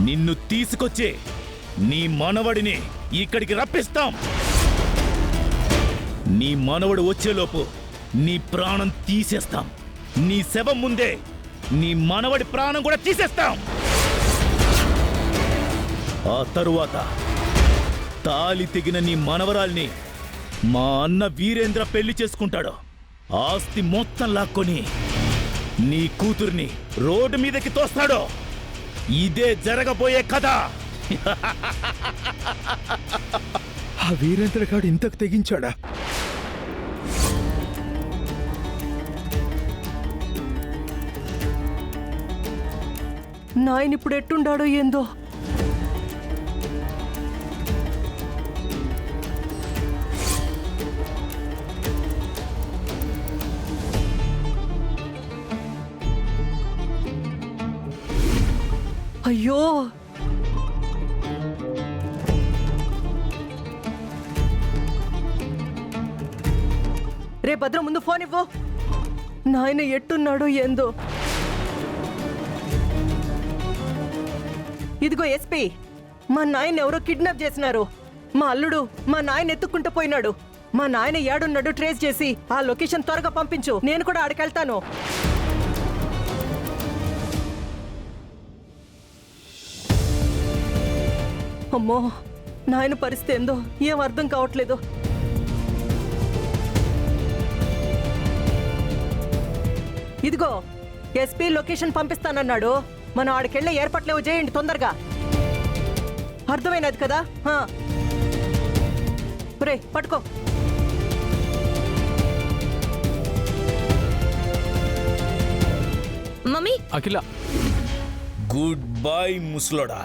నిన్ను తీసుకొచ్చి నీ మనవడిని ఇక్కడికి రప్పిస్తాం. నీ మనవడు వచ్చేలోపు నీ ప్రాణం తీసేస్తాం. నీ శవం ముందే నీ మనవడి ప్రాణం కూడా తీసేస్తాం. ఆ తరువాత తాలి తెగిన నీ మనవరాల్ని మా అన్న వీరేంద్ర పెళ్లి చేసుకుంటాడు. ఆస్తి మొత్తం లాక్కొని నీ కూతుర్ని రోడ్డు మీదకి తోస్తాడు. ఇదే జరగబోయే కథ. ఆ వీరేంద్ర గాడు ఇంతకు తెగించాడా? నాయన ఇప్పుడు ఎట్టుండాడో ఏందో. అయ్యో, రే భద్ర, ముందు ఫోన్ ఇవ్వు. నాయన ఎట్టున్నాడో ఏందో. ఇదిగో ఎస్పీ, మా నాయన ఎవరో కిడ్నాప్ చేసినారు. మా అల్లుడు మా నాయన ఎత్తుక్కుంటూ పోయినాడు. మా నాయన ఏడున్నాడు ట్రేస్ చేసి ఆ లొకేషన్ త్వరగా పంపించు. నేను కూడా ఆడికెళ్తాను. అమ్మో, నాయన పరిస్థితి ఏందో ఏం అర్థం కావట్లేదు. ఇదిగో ఎస్పీ లొకేషన్ పంపిస్తానన్నాడు. మనం ఆడికెళ్ళే ఏర్పాట్లేవో చేయండి తొందరగా. అర్థమైనది కదా? రే పట్టుకో. మమ్మీ, అఖిల, గుడ్ బై ముసలోడా.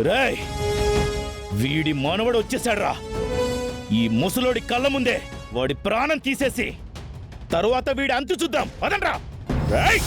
రేయ్, వీడి మనవడు వచ్చేసాడ్రా. ఈ ముసలోడి కళ్ళ ముందే వాడి ప్రాణం తీసేసి తరువాత వీడి అంతు చూద్దాం. పదండ్రా. రేయ్.